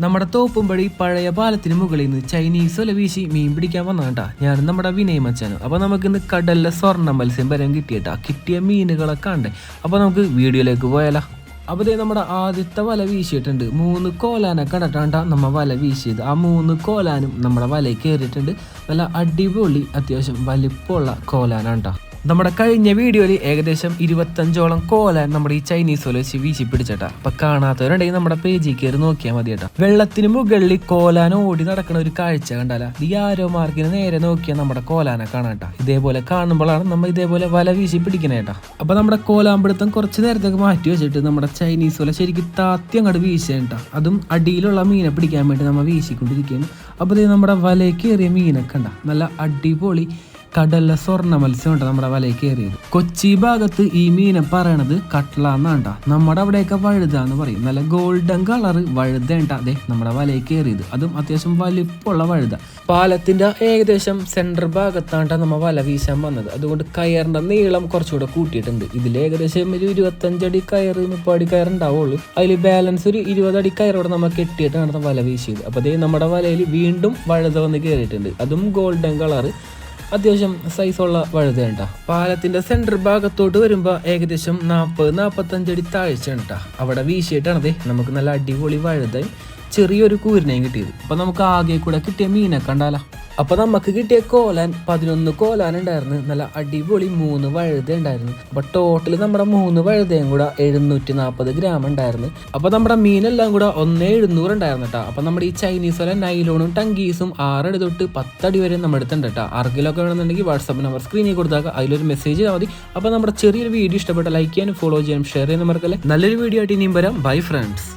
നമ്മുടെ തോപ്പുംപടി പഴയ പാലത്തിന് മുകളിൽ നിന്ന് ചൈനീസ് വല വീശി മീൻ പിടിക്കാൻ വന്നതാ ഞാനും നമ്മുടെ വിനയ് മച്ചാനും. അപ്പോൾ നമുക്കിന്ന് കടലിലെ സ്വർണ്ണ മത്സ്യം വരാൻ കിട്ടിയിട്ടാ. കിട്ടിയ മീനുകളൊക്കെ ഉണ്ട്. അപ്പോൾ നമുക്ക് വീഡിയോയിലേക്ക് പോയാലോ. അപ്പോൾ നമ്മുടെ ആദ്യത്തെ വല വീശിയിട്ടുണ്ട്. 3 കോലാനെ കണ്ടിട്ടാണ്ടാ നമ്മൾ വല വീശിയത്. ആ 3 കോലാനും നമ്മുടെ വലയിൽ കയറിയിട്ടുണ്ട്. നല്ല അടിപൊളി അത്യാവശ്യം വലിപ്പമുള്ള കോലാനാണ്ടാ. നമ്മുടെ കഴിഞ്ഞ വീഡിയോയിൽ ഏകദേശം 25ഓളം കോലാൻ നമ്മുടെ ഈ ചൈനീസ് വല വെച്ച് വീശി പിടിച്ചേട്ടാ. അപ്പൊ കാണാത്തവരുണ്ടെങ്കിൽ നമ്മുടെ പേജിൽ കയറി നോക്കിയാൽ മതി കേട്ടോ. വെള്ളത്തിന് മുകളിൽ കോലാൻ ഓടി നടക്കുന്ന ഒരു കാഴ്ച കണ്ടാല ഈ ആരോ മാർക്കിന് നേരെ നോക്കിയാൽ നമ്മുടെ കോലാനെ കാണാട്ടാ. ഇതേപോലെ കാണുമ്പോഴാണ് നമ്മൾ ഇതേപോലെ വല വീശി പിടിക്കണേട്ടാ. അപ്പൊ നമ്മുടെ കോലാമ്പിടുത്തം കുറച്ച് നേരത്തേക്ക് മാറ്റി വെച്ചിട്ട് നമ്മുടെ ചൈനീസ് വല ശരിക്കും താത്തി അങ്ങോട്ട് വീശേട്ടാ. അതും അടിയിലുള്ള മീനെ പിടിക്കാൻ വേണ്ടി നമ്മൾ വീശിക്കൊണ്ടിരിക്കുകയാണ്. അപ്പോൾ നമ്മുടെ വലയിൽ കയറിയ മീനൊക്കെ ഉണ്ടാ. നല്ല അടിപൊളി കടലിലെ സ്വർണ്ണ മത്സ്യം ഉണ്ട് നമ്മുടെ വലയിൽ കയറിയത്. കൊച്ചി ഭാഗത്ത് ഈ മീനെ പറയണത് കട്ട്ള എന്നാണ്ട. നമ്മുടെ അവിടെയൊക്കെ വഴുത എന്ന് പറയും. നല്ല ഗോൾഡൻ കളർ വഴുതേണ്ട അതെ നമ്മുടെ വലയിൽ കയറിയത്. അതും അത്യാവശ്യം വലിപ്പമുള്ള വഴുത. പാലത്തിന്റെ ഏകദേശം സെൻട്രൽ ഭാഗത്താണ് നമ്മൾ വല വീശാൻ വന്നത്. അതുകൊണ്ട് കയറിന്റെ നീളം കുറച്ചുകൂടെ കൂട്ടിയിട്ടുണ്ട്. ഇതിൽ ഏകദേശം ഒരു 25 അടി കയർ 30 അടി കയർ ഉണ്ടാവുള്ളൂ. അതിൽ ബാലൻസ് ഒരു 20 അടി കയറോടെ നമ്മൾ കെട്ടിയിട്ടാണ് വല വീശിയത്. അപ്പോൾ അതേ നമ്മുടെ വലയിൽ വീണ്ടും വഴുത വന്ന് കയറിയിട്ടുണ്ട്. അതും ഗോൾഡൻ കളർ അത്യാവശ്യം സൈസുള്ള വഴുതേണ്ട. പാലത്തിന്റെ സെൻട്രൽ ഭാഗത്തോട്ട് വരുമ്പോൾ ഏകദേശം 40-45 അടി താഴ്ച കേട്ടാ. അവിടെ വീശിയിട്ടാണത് നമുക്ക് നല്ല അടിപൊളി വഴുതയും ചെറിയൊരു കൂരിനെയും കിട്ടിയത്. അപ്പൊ നമുക്ക് ആകെ കൂടെ കിട്ടിയ മീനെ കണ്ടാല. അപ്പൊ നമുക്ക് കിട്ടിയ കോലാൻ 11 കോലാൻ ഉണ്ടായിരുന്നു. നല്ല അടിപൊളി 3 വഴുത ഉണ്ടായിരുന്നു. അപ്പൊ ടോട്ടൽ നമ്മുടെ 3 വഴുതയും കൂടെ 740 ഗ്രാം ഉണ്ടായിരുന്നു. അപ്പൊ നമ്മുടെ മീനെല്ലാം കൂടെ 1700 ഉണ്ടായിരുന്നു കേട്ടോ. അപ്പൊ നമ്മുടെ ഈ ചൈനീസ് വല നൈലോണും ടങ്കീസും 6 അടി തൊട്ട് 10 അടി വരെ നമ്മൾ എടുത്തിട്ടുണ്ട് കേട്ടോ. ആർക്കിലൊക്കെ വേണമെന്നുണ്ടെങ്കിൽ വാട്സാപ്പ് നമ്പർ സ്ക്രീനിൽ കൊടുത്താൽ അതിലൊരു മെസ്സേജ് ചെയ്താൽ മതി. അപ്പൊ നമ്മുടെ ചെറിയൊരു വീഡിയോ ഇഷ്ടപ്പെട്ട ലൈക്ക് ചെയ്യാനും ഫോളോ ചെയ്യാനും ഷെയർ ചെയ്യാനും മറക്കല്ലേ. നല്ലൊരു വീഡിയോ ആയിട്ട് ഇനിയും വരാം. Bye friends.